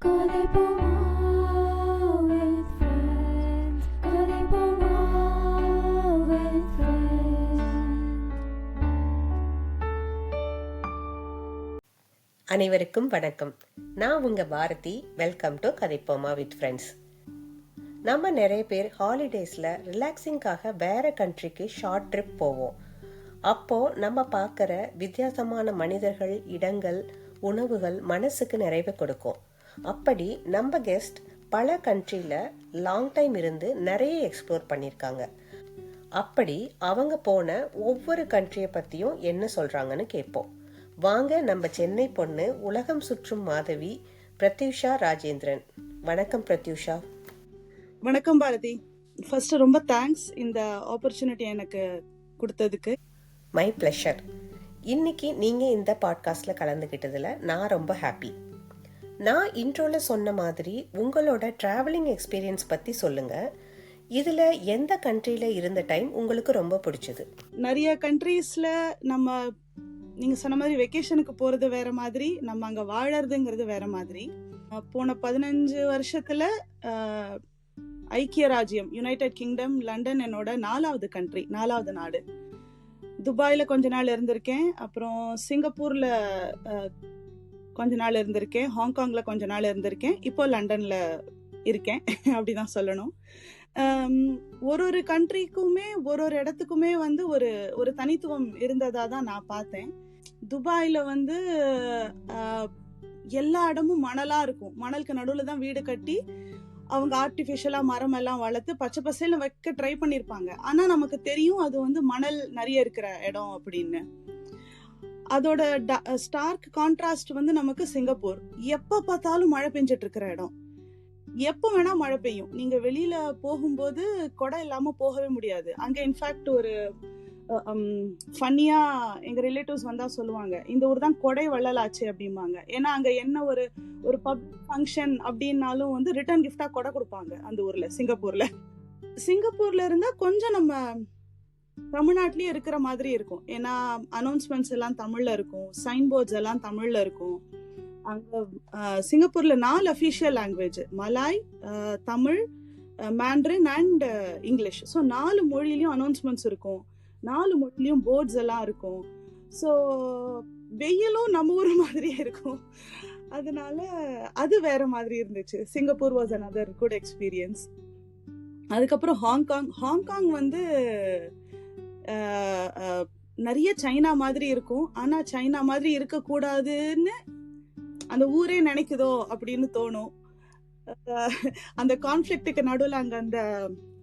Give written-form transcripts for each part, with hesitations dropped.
Kadipoma with friends. Kadipoma with friends. அனைவருக்கும் வணக்கம். நான் உங்க Bharathi. Welcome to Kathaippoma with friends. நம்ம நிறைய பேர் ஹாலிடேஸில் ரிலாக்ஸிங்காக வேற கண்ட்ரிக்கு ஷார்ட் ட்ரிப் போவோம். அப்போது நம்ம பார்க்குற வித்தியாசமான மனிதர்கள், இடங்கள், உணவுகள் மனசுக்கு நிறைவு கொடுக்கும். அப்படி நம்ம கெஸ்ட் பல கண்ட்ரியில் லாங் டைம் இருந்து நிறைய எக்ஸ்ப்ளோர் பண்ணியிருக்காங்க. அப்படி அவங்க போன ஒவ்வொரு கண்ட்ரியை பற்றியும் என்ன சொல்கிறாங்கன்னு கேட்போம். வாங்க, நம்ம சென்னை பொண்ணு, உலகம் சுற்றும் மாதவி பிரத்யூஷா ராஜேந்திரன். வணக்கம் பிரத்யூஷா. வணக்கம் பாரதி. ஃபர்ஸ்ட் ரொம்ப தேங்க்ஸ் இந்த ஆப்பர்ச்சுனிட்டி எனக்கு கொடுத்ததுக்கு. My pleasure. இன்னைக்கு நீங்கள் இந்த பாட்காஸ்டில் கலந்துக்கிட்டதில் நான் ரொம்ப ஹாப்பி. நான் இன்ட்ரோவில் சொன்ன மாதிரி உங்களோட ட்ராவலிங் எக்ஸ்பீரியன்ஸ் பற்றி சொல்லுங்கள். இதில் எந்த கண்ட்ரியில் இருந்த டைம் உங்களுக்கு ரொம்ப பிடிச்சது? நிறைய கண்ட்ரீஸில் நம்ம நீங்கள் சொன்ன மாதிரி வெக்கேஷனுக்கு போகிறது வேற மாதிரி, நம்ம அங்கே வாழறதுங்கிறது வேற மாதிரி. போன 15 வருஷத்தில் ஐக்கிய ராஜ்யம், யுனைடெட் கிங்டம், லண்டன் என்னோட 4வது நாடு. துபாயில் கொஞ்ச நாள் இருந்திருக்கேன், அப்புறம் சிங்கப்பூரில் கொஞ்ச நாள் இருந்திருக்கேன், ஹாங்காங்கில் கொஞ்ச நாள் இருந்திருக்கேன், இப்போ லண்டனில் இருக்கேன் அப்படிதான் சொல்லணும். ஒரு கண்ட்ரிக்குமே ஒரு இடத்துக்குமே வந்து ஒரு தனித்துவம் இருந்ததா தான் நான் பார்த்தேன். துபாயில் வந்து எல்லா இடமும் மணலாக இருக்கும். மணலுக்கு நடுவில் தான் வீடு கட்டி அவங்க ஆர்டிஃபிஷியலாக மரம் எல்லாம் வளர்த்து பச்சை பசேல்னு வைக்க ட்ரை பண்ணியிருப்பாங்க. ஆனால் நமக்கு தெரியும் அது வந்து மணல் நிறைய இருக்கிற இடம் அப்படின்னு. அதோட ஸ்டார்க் கான்ட்ராஸ்ட் வந்து நமக்கு சிங்கப்பூர். எப்போ பார்த்தாலும் மழை பெஞ்சிட்டு இருக்கிற இடம். எப்போ வேணா மழை பெய்யும். நீங்க வெளியில போகும்போது கொடை இல்லாம போகவே முடியாது. அங்க இன்ஃபேக்ட் ஒரு ஃபன்னியா எங்க ரிலேட்டிவ்ஸ் வந்தா சொல்லுவாங்க, இந்த ஊர் தான் கொடை வள்ளலாச்சு அப்படிம்பாங்க. ஏன்னா அங்க என்ன ஒரு பப்ளிக் ஃபங்க்ஷன் அப்படின்னாலும் வந்து ரிட்டர்ன் கிஃப்டா கொடை கொடுப்பாங்க அந்த ஊர்ல, சிங்கப்பூர்ல இருந்தா கொஞ்சம் நம்ம தமிழ்நாட்டிலேயே இருக்கிற மாதிரி இருக்கும். ஏன்னா அனௌன்ஸ்மெண்ட்ஸ் எல்லாம் தமிழ்ல இருக்கும், சைன் போர்ட்ஸ் எல்லாம் தமிழ்ல இருக்கும். அங்க சிங்கப்பூர்ல 4 official language, Malay, Tamil, Mandarin and English. So 4 மொழியிலையும் அனௌன்ஸ்மெண்ட்ஸ் இருக்கும், 4 மொழியிலையும் போர்ட்ஸ் எல்லாம் இருக்கும். ஸோ வெயிலும் நம்ம ஊர் மாதிரியே இருக்கும். அதனால அது வேற மாதிரி இருந்துச்சு. Singapore was another good experience. அதுக்கப்புறம் ஹாங்காங் வந்து நிறைய சைனா மாதிரி இருக்கும். ஆனா சைனா மாதிரி இருக்கக்கூடாதுன்னு அந்த ஊரே நினைக்குதோ அப்படின்னு தோணும். அந்த கான்ஃபிளிக்டுக்கு நடுவில் அங்க அந்த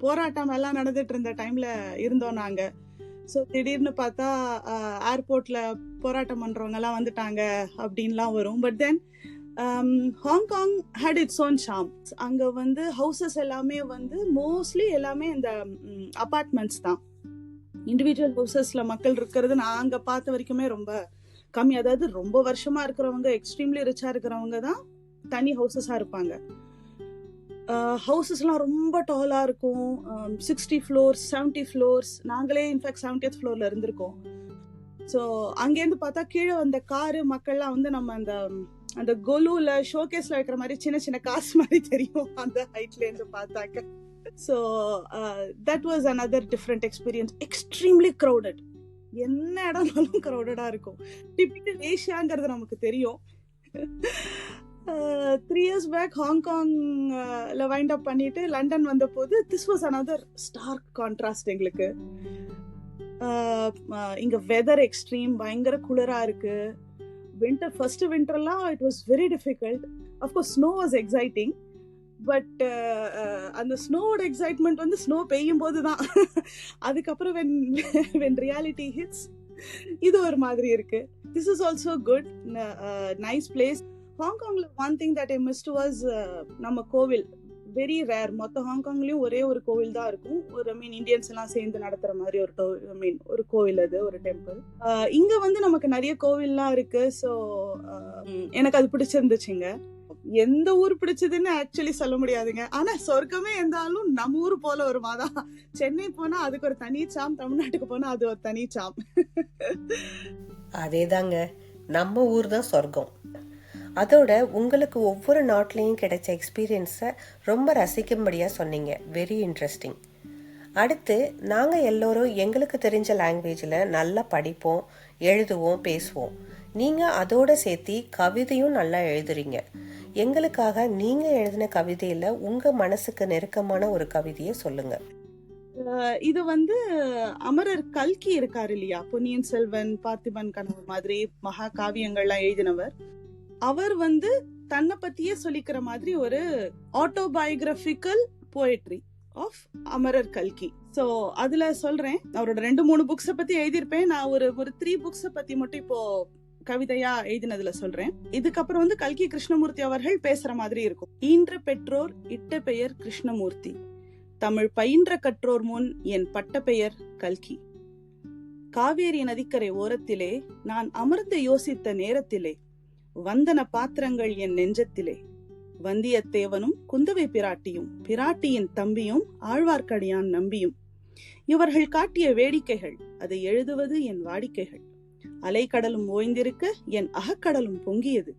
போராட்டம் எல்லாம் நடந்துட்டு இருந்த டைம்ல இருந்தோம் நாங்க. ஸோ திடீர்னு பார்த்தா ஏர்போர்ட்ல போராட்டம் பண்றவங்க எல்லாம் வந்துட்டாங்க அப்படின்லாம் வரும். But then Hong Kong had its own charm. அங்க வந்து ஹவுசஸ் எல்லாமே வந்து மோஸ்ட்லி எல்லாமே இந்த அபார்ட்மெண்ட்ஸ் தான். இண்டிவிஜுவல் ஹவுசஸ்ல மக்கள் இருக்கிறது நான் அங்க பார்த்த வரைக்குமே ரொம்ப கம்மி. அதாவது ரொம்ப வருஷமா இருக்கிறவங்க, எக்ஸ்ட்ரீம்லி ரிச்சா இருக்கிறவங்க தான் தனி ஹவுசஸா இருப்பாங்க. ஹவுசஸ்லாம் ரொம்ப டாலா இருக்கும், 60 floors 70 floors. நாங்களே இன்ஃபேக்ட் 70th floorல இருந்திருக்கோம். ஸோ அங்கேருந்து பார்த்தா கீழே வந்த காரு மக்கள்லாம் வந்து நம்ம அந்த கொலுல ஷோகேஸ்ல வைக்கிற மாதிரி சின்ன சின்ன காசு மாதிரி தெரியும் அந்த ஹைட்ல இருந்து பார்த்தாக்க. So that was another different experience. Extremely crowded. என்ன இடம்னாலும் crowded-ஆ இருக்கும். டிபிக்கல் ஏஷியாங்கிறது நமக்கு தெரியும். 3 years பேக் ஹாங்காங்ல வைண்ட் அப் பண்ணிட்டு லண்டன் வந்த போது this was another stark contrast எங்களுக்கு. இங்க வெதர் எக்ஸ்ட்ரீம், பயங்கர குளிரா இருக்கு. வின்டர், ஃபர்ஸ்ட் வின்டர்லாம் it was very difficult. Of course snow was exciting. But அந்த ஸ்னோவோட எக்ஸைட்மெண்ட் வந்து ஸ்னோ பெய்யும் போது தான். அதுக்கப்புறம் when reality hits இது ஒரு மாதிரி இருக்கு. This is also good, nice place. ஹாங்காங்ல one thing that I missed was நம்ம கோவில். Very rare. மொத்த ஹாங்காங்லயும் ஒரே ஒரு கோவில் தான் இருக்கும். ஒரு இந்தியன்ஸ் எல்லாம் சேர்ந்து நடத்துற மாதிரி ஒரு கோவில், அது ஒரு டெம்பிள். இங்க வந்து நமக்கு நிறைய கோவில்லாம் இருக்கு. ஸோ எனக்கு அது பிடிச்சிருந்துச்சுங்க. எந்த ஊர் பிடிச்சதுன்னு ஆக்சுவலி சொல்ல முடியாதுங்க. ஆனா சொர்க்கமே இருந்தாலும் நம்ம ஊர் போல ஒரு மாதான். சென்னை போனா அதுக்கு ஒரு தனி சாம், தமிழ்நாட்டுக்கு போனா அது ஒரு தனி சாம். அதேதாங்க, நம்ம ஊர் தான் சொர்க்கம். அதோட உங்களுக்கு ஒவ்வொரு நாட்டிலையும் கிடைச்ச எக்ஸ்பீரியன்ஸை ரொம்ப ரசிக்கும்படியாக சொன்னீங்க. Very interesting. அடுத்து நாங்கள் எல்லோரும் எங்களுக்கு தெரிஞ்ச லாங்குவேஜில் நல்லா படிப்போம், எழுதுவோம், பேசுவோம். நீங்கள் அதோடு சேர்த்து கவிதையும் நல்லா எழுதுறீங்க. எங்களுக்காக நீங்கள் எழுதின கவிதையில் உங்கள் மனசுக்கு நெருக்கமான ஒரு கவிதையை சொல்லுங்கள். இது அமரர் கல்கி இருக்காரு இல்லையா, பொன்னியின் செல்வன், பார்த்திபன் கனவு மாதிரி மகா காவியங்கள்லாம் எழுதினவர். அவர் தன்னை பத்தியே சொல்லிக்கிற மாதிரி ஒரு ஆட்டோபயோகிராபிக்கல் போயட்ரி ஆஃப் அமரர் கல்கி. சோ அதுல சொல்றேன், அவரோட 2-3 புக்ஸ பத்தி எழுதியிருப்பேன். நான் ஒரு 3 புக்ஸ பத்தி மட்டும் இப்போ கவிதையா எழுதினதுல சொல்றேன். இதுக்கப்புறம் கல்கி கிருஷ்ணமூர்த்தி அவர்கள் பேசுற மாதிரி இருக்கும். ஈன்ற பெற்றோர் இட்ட பெயர் கிருஷ்ணமூர்த்தி, தமிழ் பயின்ற கற்றோர் முன் என் பட்ட பெயர் கல்கி. காவேரி நதிக்கரை ஓரத்திலே நான் அமர்ந்து யோசித்த நேரத்திலே வந்தன பாத்திரங்கள் என் நெஞ்சத்திலே. வந்தியத்தேவனும் குந்தவை பிராட்டியும், பிராட்டியின் தம்பியும், ஆழ்வார்க்கடியான் நம்பியும், இவர்கள் காட்டிய வேடிக்கைகள், அதை எழுதுவது என் வாடிக்கைகள். அலைக்கடலும் ஓய்ந்திருக்க என் அகக்கடலும் பொங்கியது.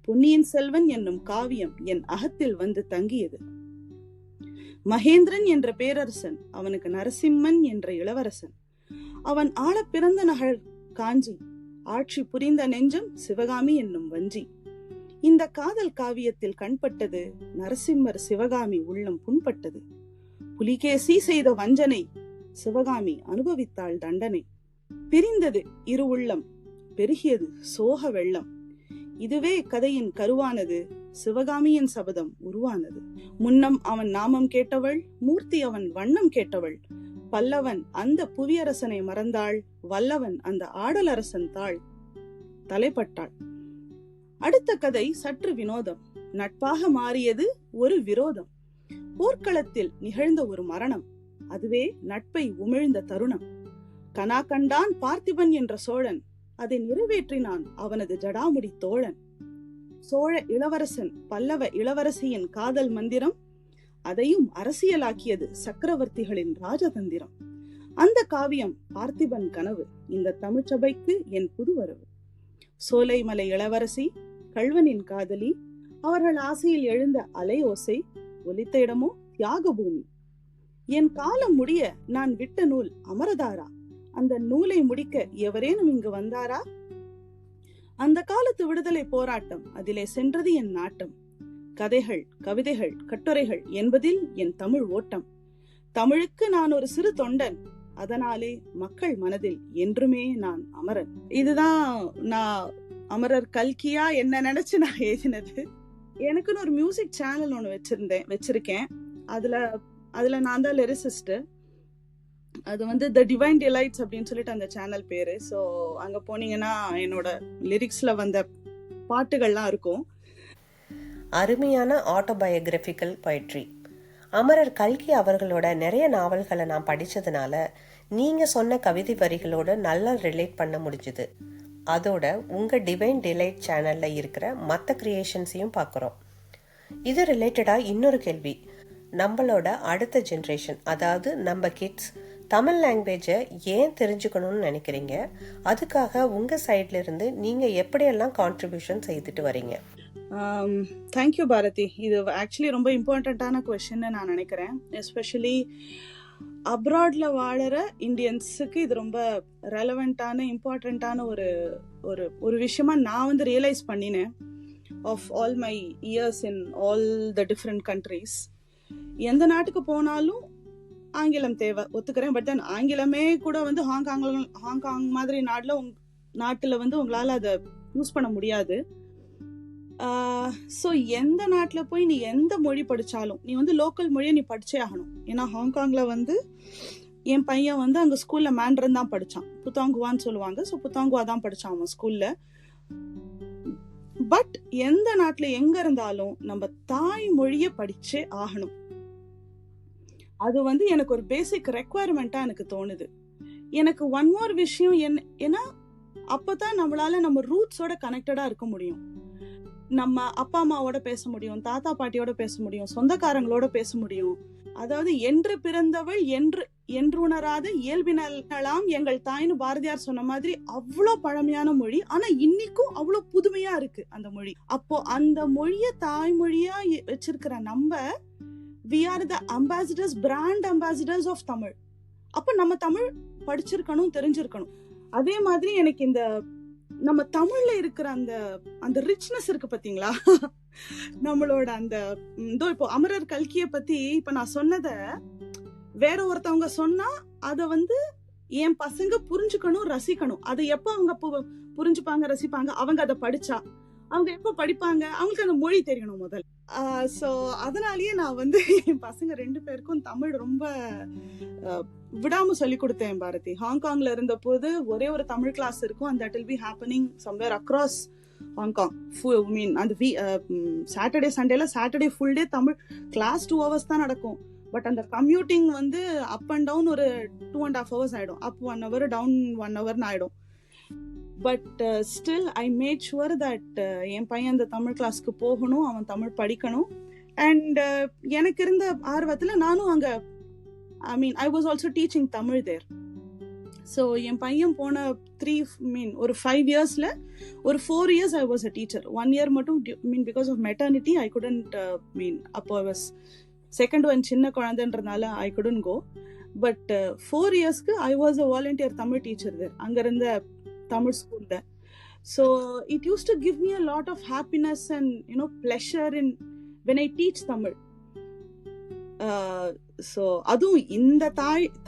பொன்னியின் செல்வன் என்னும் காவியம் என் அகத்தில் தங்கியது. மகேந்திரன் என்ற பேரரசன், அவனுக்கு நரசிம்மன் என்ற இளவரசன். அவன் ஆள பிறந்த நகர் காஞ்சி, ஆட்சி புரிந்த நெஞ்சம் சிவகாமி என்னும் வஞ்சி. இந்த காதல் காவியத்தில் கண்பட்டது, நரசிம்மர் சிவகாமி உள்ளம் புண்பட்டது. புலிகேசி செய்த வஞ்சனை, சிவகாமி அனுபவித்தாள் தண்டனை. பிரிந்தது இரு உள்ளம், பெருகியது சோக வெள்ளம். இதுவே கதையின் கருவானது, சிவகாமியின் சபதம் உருவானது. முன்னம் அவன் நாமம் கேட்டவள், மூர்த்தி அவன் வண்ணம் கேட்டவள். பல்லவன் அந்த புவியரசனை மறந்தாள், வல்லவன் அந்த ஆடலரசன் தாள் தலைப்பட்டாள். அடுத்த கதை சற்று வினோதம். நட்பாக மாறியது ஒரு விரோதம். போர்க்களத்தில் நிகழ்ந்த ஒரு மரணம், அதுவே நட்பை உமிழ்ந்த தருணம். கனா கண்டான் பார்த்திபன் என்ற சோழன், அதை நிறைவேற்றினான் அவனது ஜடாமுடி தோழன். சோழ இளவரசன் பல்லவ இளவரசியின் காதல் மந்திரம், அதையும் அரசியலாக்கியது சக்கரவர்த்திகளின் ராஜதந்திரம். அந்த காவியம் பார்த்திபன் கனவு, இந்த தமிழ்ச்சபைக்கு என் புதுவரவு. சோலைமலை இளவரசி, கள்வனின் காதலி, அவர்கள் ஆசையில் எழுந்த அலையோசை, ஒலித்த இடமோ தியாக பூமி. என் காலம் முடிய நான் விட்ட நூல் அமரதாரா, அந்த நூலை முடிக்க எவரேனும் இங்கு வந்தாரா? அந்த காலத்து விடுதலை போராட்டம், அதிலே சென்றது என் நாட்டம். கதைகள், கவிதைகள், கட்டுரைகள் என்பதில் என் தமிழ் ஓட்டம். தமிழுக்கு நான் ஒரு சிறு தொண்டன், அதனாலே மக்கள் மனதில் என்றுமே நான் அமரன். இதுதான் நான் அமரர் கல்கியா என்ன நினைச்சு நான் எழுதினது. எனக்குன்னு ஒரு மியூசிக் சேனல் ஒண்ணு வச்சிருக்கேன். அதுல நான் தான் லிரிசிஸ்ட். அது த டிவைன் டிலைட்ஸ் அப்படின்னு சொல்லிட்டு அந்த சேனல் பேரு. ஸோ அங்க போனீங்கன்னா என்னோட லிரிக்ஸ்ல வந்த பாட்டுகள்லாம் இருக்கும். அருமையான ஆட்டோபயோகிராபிக்கல் பொயட்ரி. அமரர் கல்கி அவர்களோட நிறைய நாவல்களை நான் படிச்சதுனால நீங்க சொன்ன கவிதை வரிகளோட நல்லா ரிலேட் பண்ண முடிஞ்சுது. அதோட உங்க டிவைன் டிலைட் சேனல்ல இருக்கிற மற்ற கிரியேஷன்ஸையும் பார்க்குறோம். இது ரிலேட்டடா இன்னொரு கேள்வி. நம்மளோட அடுத்த ஜென்ரேஷன், அதாவது நம்ம கிட்ஸ், தமிழ் லாங்குவேஜை ஏன் தெரிஞ்சுக்கணும்னு நினைக்கிறீங்க? அதுக்காக உங்க சைட்ல இருந்து நீங்க எப்படியெல்லாம் கான்ட்ரிபியூஷன் செய்துட்டு வரீங்க? தேங்க்யூ பாரதி. இது ஆக்சுவலி ரொம்ப இம்பார்ட்டண்ட்டான கொஸ்டின்னு நான் நினைக்கிறேன். எஸ்பெஷலி அப்ராட்ல வாழற இந்தியன்ஸுக்கு இது ரொம்ப ரெலவெண்டான இம்பார்ட்டண்ட்டான ஒரு விஷயமா நான் ரியலைஸ் பண்ணினேன். Of all my years in all the different countries, எந்த நாட்டுக்கு போனாலும் ஆங்கிலம் தேவை, ஒத்துக்கிறேன். பட் தென் ஆங்கிலமே கூட ஹாங்காங் மாதிரி நாட்டுல உங்களால அதை யூஸ் பண்ண முடியாது. ஸோ எந்த நாட்டில் போய் நீ எந்த மொழி படித்தாலும் நீ லோக்கல் மொழியை நீ படிச்சே ஆகணும். ஏன்னா ஹாங்காங்கில் என் பையன் அங்கே ஸ்கூலில் மேண்ட்ரன் தான் படித்தான், புத்தாங்குவான்னு சொல்லுவாங்க. ஸோ புத்தாங்குவா தான் படித்தான் அவன் ஸ்கூலில். பட் எந்த நாட்டில் எங்கே இருந்தாலும் நம்ம தாய் மொழியை படிச்சே ஆகணும். அது எனக்கு ஒரு பேசிக் ரெக்குவயர்மெண்ட்டாக எனக்கு தோணுது. எனக்கு ஒன் மோர் விஷயம் ஏன்னா அப்போதான் நம்மளால நம்ம ரூட்ஸோட கனெக்டடாக இருக்க முடியும். நம்ம அப்பா அம்மாவோட பேச முடியும், தாத்தா பாட்டியோட பேச முடியும், சொந்தக்காரங்களோட பேச முடியும். அதாவது என்று பிறந்தவள் என்று என்றுணராத இயல்பினலாம் எங்கள் தாய்னு பாரதியார் சொன்ன மாதிரி அவ்வளோ பழமையான மொழி. ஆனா இன்னைக்கும் அவ்வளோ புதுமையா இருக்கு அந்த மொழி. அப்போ அந்த மொழிய தாய்மொழியா வச்சிருக்கிற நம்ம we are the ambassadors, brand ambassadors of Tamil. அப்ப நம்ம தமிழ் படிச்சிருக்கணும், தெரிஞ்சிருக்கணும். அதே மாதிரி எனக்கு இந்த நம்ம தமிழ்ல இருக்கிற அந்த அந்த ரிச்னஸ் இருக்கு பாத்தீங்களா, நம்மளோட அந்த இதோ இப்போ அமரர் கல்கியை பத்தி இப்ப நான் சொன்னத வேற ஒருத்தவங்க சொன்னா அத என் பசங்க புரிஞ்சுக்கணும், ரசிக்கணும். அதை எப்ப அவங்க புரிஞ்சுப்பாங்க, ரசிப்பாங்க? அவங்க அதை படிச்சா. அவங்க எப்ப படிப்பாங்க? அவங்களுக்கு அந்த மொழி தெரியணும் முதல்ல. சோ அதனாலயே நான் என் பசங்க 2 பேருக்கும் தமிழ் ரொம்ப விடாம சொல்லி கொடுத்தேன் பாரதி. ஹாங்காங்ல இருந்த போது ஒரே ஒரு தமிழ் கிளாஸ் இருக்கும், and that will be happening somewhere across Hong. அந்த சாட்டர்டே சண்டேல சாட்டர்டே ஃபுல் டே தமிழ் கிளாஸ் 2 hours தான் நடக்கும். பட் அந்த கம்யூட்டிங் அப் அண்ட் டவுன் ஒரு 2.5 hours ஆயிடும். அப் 1 hour, டவுன் 1 hour ஆயிடும். But still I made sure that என் பையன் அந்த தமிழ் கிளாஸ்க்கு போகணும், அவன் தமிழ் படிக்கணும். அண்ட் எனக்கு இருந்த ஆர்வத்தில் நானும் அங்கே I was also teaching Tamil there. So என் பையன் போன ஒரு 5 yearsல ஒரு 4 years I was a teacher. 1 year மட்டும் because of maternity I couldn't அப்போ ஐ வாஸ் செகண்ட் ஒன், சின்ன குழந்தைன்றதுனால ஐ குடன்ட் கோ. பட் 4 yearsக்கு I was a volunteer Tamil teacher there, அங்க இருந்த தமிழ் ஸ்கூல்ல. So it used to give me a lot of happiness and pleasure in when I teach Tamil. So அதுவும் இந்த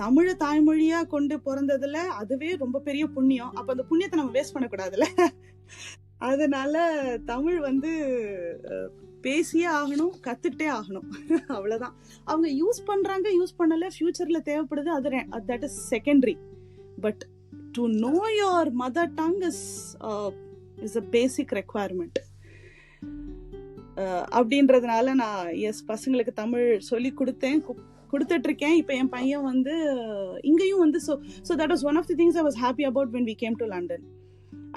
தமிழ தாய்மொழியா கொண்டு பிறந்ததுல அதுவே ரொம்ப பெரிய புண்ணியம். அப்ப அந்த புண்ணியத்தை நம்ம வேஸ்ட் பண்ணக்கூடாதுல்ல. அதனால தமிழ் பேசியே ஆகணும், கத்துக்கிட்டே ஆகணும். அவ்வளவுதான். அவங்க யூஸ் பண்றாங்க, யூஸ் பண்ணல, ஃபியூச்சர்ல தேவைப்படுது, அது that is secondary. But to know your mother tongue is a basic requirement. அப்படின்றதுனால நான் பசங்களுக்கு தமிழ் சொல்லி கொடுத்துட்டு இருக்கேன். இப்போ என் பையன் இங்கேயும் so that was one of the things I was happy about when we came to London.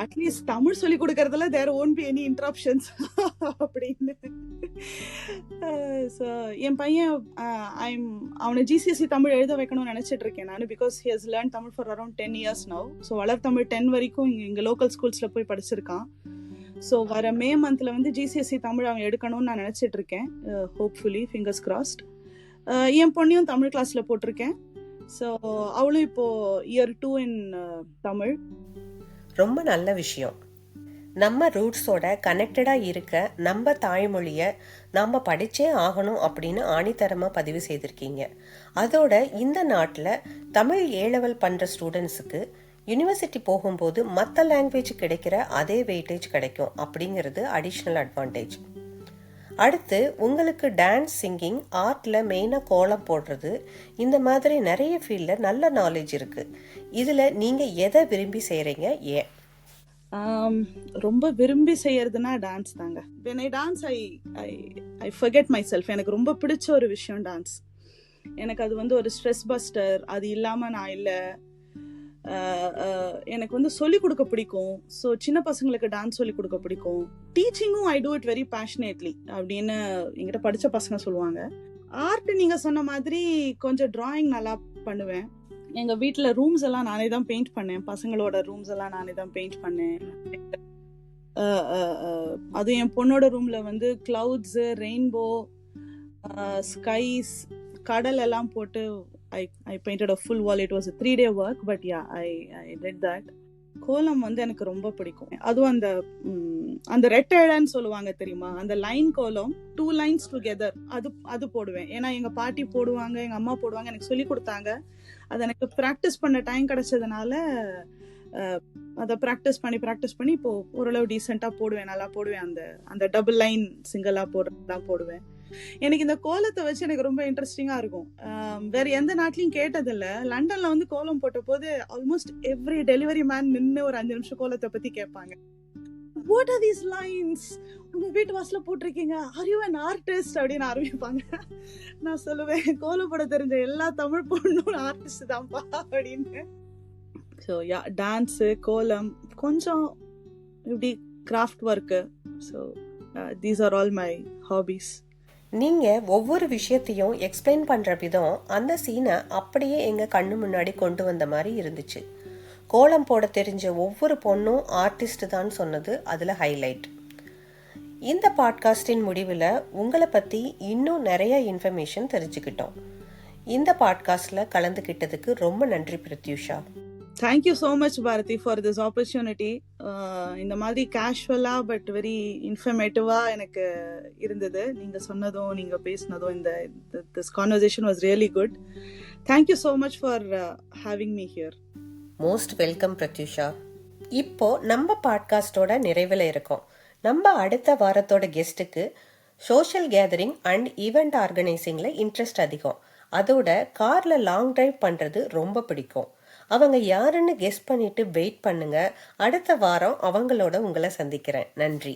At least Tamil சொல்லி கொடுக்கறதுல there won't be any interruptions அப்படின்னு. ஸோ என் பையன் அவனை GCSE தமிழ் எழுத வைக்கணும்னு நினைச்சிட்டு இருக்கேன் நான். Because he has learned Tamil for around 10 years now. So வளர் தமிழ் 10 வரைக்கும் இங்கே லோக்கல் ஸ்கூல்ஸ்ல போய் படிச்சிருக்கான். ஸோ வர மே மந்த்ல GCSE தமிழ் அவன் எடுக்கணும்னு நான் நினைச்சிட்டு இருக்கேன். Hopefully, fingers crossed. என் பொண்ணையும் தமிழ் கிளாஸ்ல போட்டிருக்கேன். ஸோ அவளும் இப்போ year 2 in தமிழ். ரொம்ப நல்ல விஷயம். நம்ம ரூட்ஸோட கனெக்டடாக இருக்க நம்ம தாய்மொழியை நாம் படித்தே ஆகணும் அப்படின்னு ஆணித்தரமாக பதிவு செய்திருக்கீங்க. அதோட இந்த நாட்டில் தமிழ் A-level பண்ணுற ஸ்டூடெண்ட்ஸுக்கு யூனிவர்சிட்டி போகும்போது மற்ற லாங்குவேஜ் கிடைக்கிற அதே வெயிட்டேஜ் கிடைக்கும் அப்படிங்கிறது அடிஷ்னல் அட்வான்டேஜ். அடுத்து உங்களுக்கு டான்ஸ், சிங்கிங், ஆர்ட்டில் மெயினாக கோலம் போடுறது, இந்த மாதிரி நிறைய ஃபீல்டில் நல்ல நாலேஜ் இருக்குது. இதில் நீங்கள் எதை விரும்பி செய்கிறீங்க, ஏன்? ரொம்ப விரும்பி செய்யறதுனா டான்ஸ் தாங்க. when I dance I forget myself. எனக்கு ரொம்ப பிடிச்ச ஒரு விஷயம் டான்ஸ். எனக்கு அது ஒரு ஸ்ட்ரெஸ் பஸ்டர். அது இல்லாமல் நான் இல்லை. எனக்கு சொல்லி கொடுக்க பிடிக்கும். ஸோ சின்ன பசங்களுக்கு டான்ஸ் சொல்லி கொடுக்க பிடிக்கும். டீச்சிங்கும் ஐ டூ இட் வெரி பேஷனேட்லி அப்படின்னு என்கிட்ட படித்த பசங்க சொல்லுவாங்க. ஆர்ட் நீங்கள் சொன்ன மாதிரி கொஞ்சம் டிராயிங் நல்லா பண்ணுவேன். எங்கள் வீட்டில் ரூம்ஸ் எல்லாம் நானே தான் பெயிண்ட் பண்ணேன். பசங்களோட ரூம்ஸ் எல்லாம் நானே தான் பெயிண்ட் பண்ணேன். அது என் பொண்ணோட ரூமில் கிளவுட்ஸு, ரெயின்போ, ஸ்கைஸ், கடல் எல்லாம் போட்டு I painted a full wall. It was a 3-day work, but yeah, I did that. கோலம் எனக்கு ரொம்ப பிடிக்கும். அதுவும் அந்த ரெட்டழன்னு சொல்லுவாங்க தெரியுமா, அந்த லைன் கோலம், 2 lines together, அது போடுவேன். ஏன்னா எங்க பாட்டி போடுவாங்க, எங்க அம்மா போடுவாங்க, எனக்கு சொல்லி கொடுத்தாங்க. அது எனக்கு ப்ராக்டிஸ் பண்ண டைம் கிடைச்சதுனால அதை ப்ராக்டிஸ் பண்ணி இப்போ ஓரளவு டீசெண்டாக போடுவேன், நல்லா போடுவேன். அந்த டபுள் லைன், சிங்கிளா போடுவேன். எனக்கு இந்த கோலத்தை வச்சு எனக்கு ரொம்ப இன்ட்ரெஸ்டிங்கா இருக்கும். வேற எந்த நாட்டிலையும் கேட்டதில்ல. லண்டன்ல கோலம் போட்ட போது ஆல்மோஸ்ட் எவ்ரி டெலிவரி மேன் நின்று ஒரு 5 நிமிஷம் கோலத்தை பத்தி கேட்பாங்க. வாட் ஆர் தீஸ் லைன்ஸ், உங்க வீட்டு வாசல போட்டிருக்கீங்க, ஆர் யூ அன் ஆர்டிஸ்ட் அப்படின்னு ஆரம்பிப்பாங்க. நான் சொல்லுவேன், கோலம் போட தெரிஞ்ச எல்லா தமிழ் பொண்ணும் ஆர்டிஸ்ட் தான்ப்பா அப்படின்னு. ஸோ யா, டான்ஸு, கோலம், கொஞ்சம் இப்படி craft work. So these are all my hobbies. நீங்கள் ஒவ்வொரு விஷயத்தையும் எக்ஸ்பிளைன் பண்ணுற விதம் அந்த சீனை அப்படியே எங்கள் கண்ணு முன்னாடி கொண்டு வந்த மாதிரி இருந்துச்சு. கோலம் போட தெரிஞ்ச ஒவ்வொரு பொண்ணும் ஆர்டிஸ்ட் தான் சொன்னது அதில் ஹைலைட். இந்த பாட்காஸ்டின் முடிவில் உங்களை பற்றி இன்னும் நிறைய இன்ஃபர்மேஷன் தெரிஞ்சுக்கிட்டோம். இந்த பாட்காஸ்டில் கலந்துக்கிட்டதுக்கு ரொம்ப நன்றி Prathyusha. Thank you so much Bharathi for this opportunity. இந்த மாதிரி கேஷுவலாக பட் வெரி இன்ஃபர்மேட்டிவாக எனக்கு இருந்தது. நீங்கள் சொன்னதும் நீங்கள் பேசினதும் இந்த this conversation was really good. Thank you so much for having me here. Most welcome Prathyusha. இப்போ நம்ம பாட்காஸ்டோட நிறைவில் இருக்கோம். நம்ம அடுத்த வாரத்தோட கெஸ்ட்டுக்கு சோஷியல் கேதரிங் அண்ட் ஈவெண்ட் ஆர்கனைசிங்கில் இன்ட்ரெஸ்ட் அதிகம். அதோட காரில் லாங் டிரைவ் பண்ணுறது ரொம்ப பிடிக்கும். அவங்க யாருன்னு கெஸ் பண்ணிட்டு வெயிட் பண்ணுங்க. அடுத்த வாரம் அவங்களோட உங்களை சந்திக்கிறேன். நன்றி.